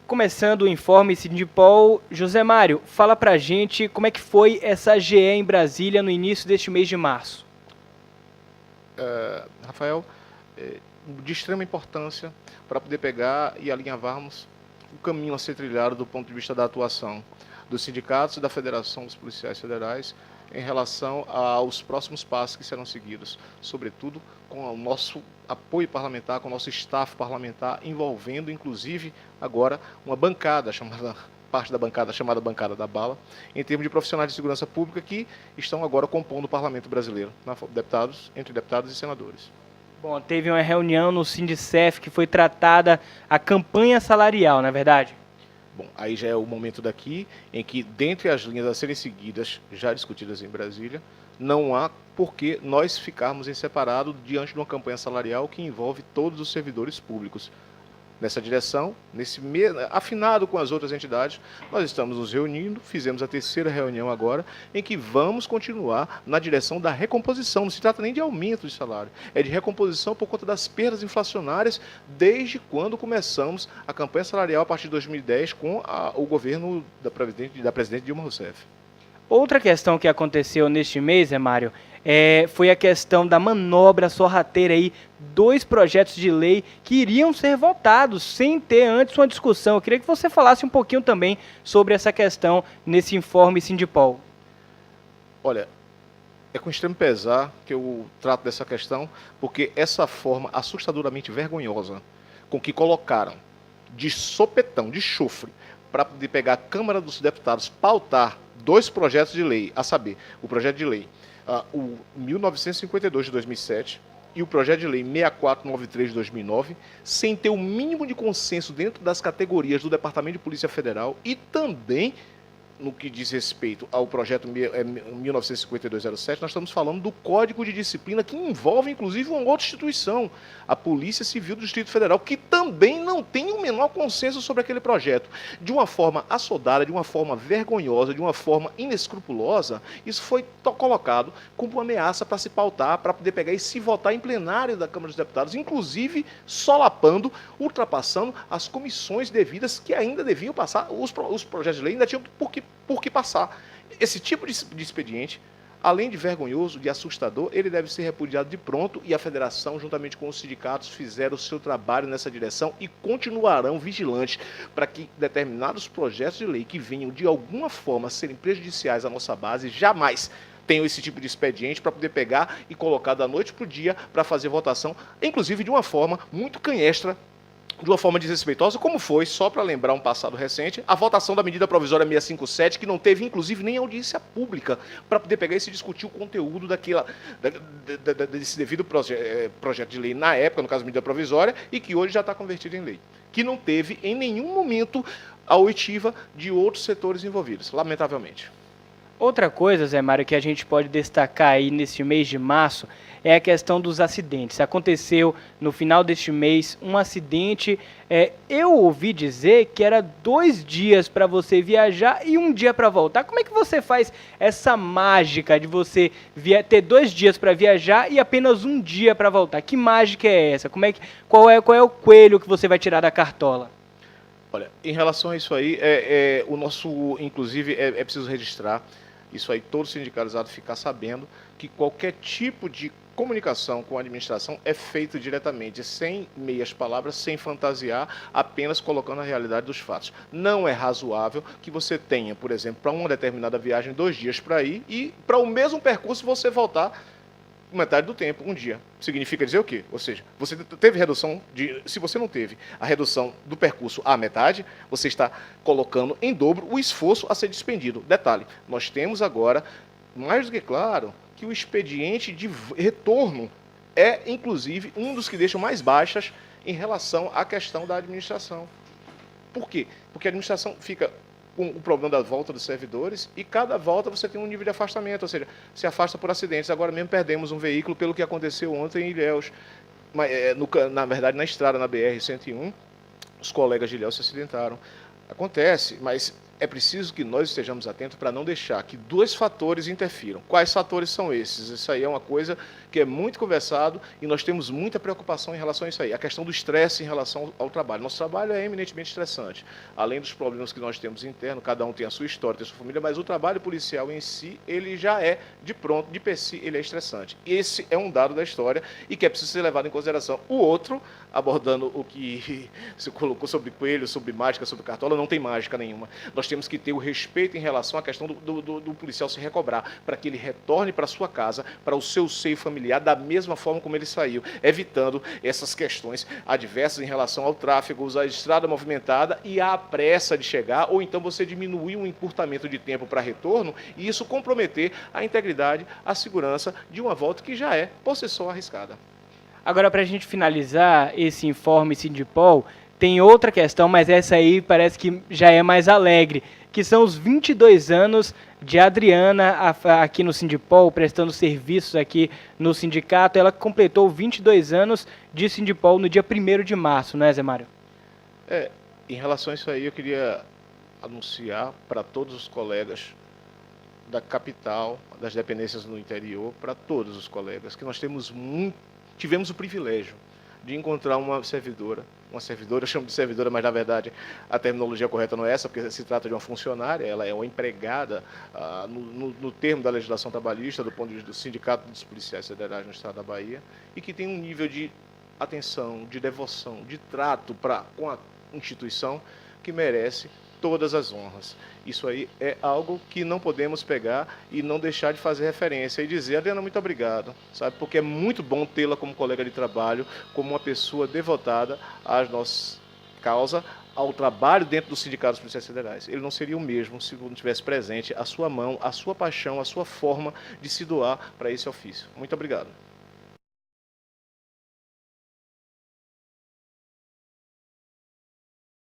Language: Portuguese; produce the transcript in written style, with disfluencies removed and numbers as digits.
Começando o informe Sindipol, José Mário, fala pra gente como é que foi essa GE em Brasília no início deste mês de março. Rafael, de extrema importância para poder pegar e alinhavarmos o caminho a ser trilhado do ponto de vista da atuação dos sindicatos e da Federação dos Policiais Federais em relação aos próximos passos que serão seguidos, sobretudo com o nosso apoio parlamentar, com o nosso staff parlamentar, envolvendo inclusive agora uma bancada parte da bancada chamada Bancada da Bala, em termos de profissionais de segurança pública que estão agora compondo o parlamento brasileiro, entre deputados e senadores. Bom, teve uma reunião no Sindicef que foi tratada a campanha salarial, não é verdade? Bom, aí já é o momento daqui em que, dentre as linhas a serem seguidas, já discutidas em Brasília, não há por que nós ficarmos em separado diante de uma campanha salarial que envolve todos os servidores públicos. Nessa direção, afinado com as outras entidades, nós estamos nos reunindo, fizemos a terceira reunião agora, em que vamos continuar na direção da recomposição. Não se trata nem de aumento de salário, é de recomposição por conta das perdas inflacionárias desde quando começamos a campanha salarial a partir de 2010 com o governo da presidente Dilma Rousseff. Outra questão que aconteceu neste mês, Mário, foi a questão da manobra sorrateira aí, 2 projetos de lei que iriam ser votados sem ter antes uma discussão. Eu queria que você falasse um pouquinho também sobre essa questão nesse informe Sindipol. Olha, é com extremo pesar que eu trato dessa questão, porque essa forma assustadoramente vergonhosa com que colocaram de sopetão, de chofre, para poder pegar a Câmara dos Deputados, pautar 2 projetos de lei, a saber, o projeto de lei o 1952 de 2007 e o projeto de lei 6493 de 2009, sem ter o mínimo de consenso dentro das categorias do Departamento de Polícia Federal e também no que diz respeito ao projeto 1952-07, nós estamos falando do Código de Disciplina, que envolve, inclusive, uma outra instituição, a Polícia Civil do Distrito Federal, que também não tem o menor consenso sobre aquele projeto. De uma forma assodada, de uma forma vergonhosa, de uma forma inescrupulosa, isso foi colocado como uma ameaça para se pautar, para poder pegar e se votar em plenário da Câmara dos Deputados, inclusive solapando, ultrapassando as comissões devidas que ainda deviam passar, os projetos de lei ainda tinham por que passar. Esse tipo de expediente, além de vergonhoso, de assustador, ele deve ser repudiado de pronto e a federação, juntamente com os sindicatos, fizeram o seu trabalho nessa direção e continuarão vigilantes para que determinados projetos de lei que venham de alguma forma serem prejudiciais à nossa base, jamais tenham esse tipo de expediente para poder pegar e colocar da noite para o dia para fazer votação, inclusive de uma forma muito canhestra, de uma forma desrespeitosa, como foi, só para lembrar um passado recente, a votação da medida provisória 657, que não teve, inclusive, nem audiência pública para poder pegar e se discutir o conteúdo desse devido projeto de lei na época, no caso, medida provisória, e que hoje já está convertido em lei. Que não teve, em nenhum momento, a oitiva de outros setores envolvidos, lamentavelmente. Outra coisa, Zé Mário, que a gente pode destacar aí neste mês de março é a questão dos acidentes. Aconteceu no final deste mês um acidente, eu ouvi dizer que era 2 dias para você viajar e 1 dia para voltar. Como é que você faz essa mágica de você ter 2 dias para viajar e apenas 1 dia para voltar? Que mágica é essa? Qual é o coelho que você vai tirar da cartola? Olha, em relação a isso aí, o nosso, inclusive, é preciso registrar, isso aí todo sindicalizado ficar sabendo, que qualquer tipo de comunicação com a administração é feito diretamente, sem meias palavras, sem fantasiar, apenas colocando a realidade dos fatos. Não é razoável que você tenha, por exemplo, para uma determinada viagem 2 dias para ir e para o mesmo percurso você voltar metade do tempo, 1 dia. Significa dizer o quê? Ou seja, você teve redução se você não teve a redução do percurso à metade, você está colocando em dobro o esforço a ser despendido. Detalhe, nós temos agora, mais do que claro, que o expediente de retorno é, inclusive, um dos que deixam mais baixas em relação à questão da administração. Por quê? Porque a administração fica com o problema da volta dos servidores e cada volta você tem um nível de afastamento, ou seja, se afasta por acidentes. Agora mesmo perdemos um veículo pelo que aconteceu ontem em Ilhéus, na verdade na estrada, na BR-101, os colegas de Ilhéus se acidentaram. Acontece, mas é preciso que nós estejamos atentos para não deixar que dois fatores interfiram. Quais fatores são esses? Isso aí é uma coisa que é muito conversado e nós temos muita preocupação em relação a isso aí. A questão do estresse em relação ao trabalho. Nosso trabalho é eminentemente estressante. Além dos problemas que nós temos internos, cada um tem a sua história, tem a sua família, mas o trabalho policial em si, ele já é, de pronto, de per si, ele é estressante. Esse é um dado da história e que é preciso ser levado em consideração. O outro, abordando o que se colocou sobre coelho, sobre mágica, sobre cartola, não tem mágica nenhuma. Nós temos que ter o respeito em relação à questão do policial se recobrar, para que ele retorne para sua casa, para o seu seio familiar, da mesma forma como ele saiu, evitando essas questões adversas em relação ao tráfego, usar a estrada movimentada e a pressa de chegar, ou então você diminuir um encurtamento de tempo para retorno e isso comprometer a integridade, a segurança de uma volta que já é, por si só, arriscada. Agora, para a gente finalizar esse informe Sindipol, tem outra questão, mas essa aí parece que já é mais alegre, que são os 22 anos de Adriana aqui no Sindipol, prestando serviços aqui no sindicato. Ela completou 22 anos de Sindipol no dia 1º de março, não é, Zé Mário? Em relação a isso aí, eu queria anunciar para todos os colegas da capital, das dependências no interior, para todos os colegas, que nós tivemos o privilégio de encontrar uma servidora, eu chamo de servidora, mas na verdade a terminologia correta não é essa, porque se trata de uma funcionária, ela é uma empregada no termo da legislação trabalhista, do ponto de vista do Sindicato dos Policiais Federais no Estado da Bahia, e que tem um nível de atenção, de devoção, de trato com a instituição que merece todas as honras. Isso aí é algo que não podemos pegar e não deixar de fazer referência e dizer: Adriana, muito obrigado, sabe? Porque é muito bom tê-la como colega de trabalho, como uma pessoa devotada às nossas causas, ao trabalho dentro do Sindicato dos Policiais Federais. Ele não seria o mesmo se não tivesse presente a sua mão, a sua paixão, a sua forma de se doar para esse ofício. Muito obrigado.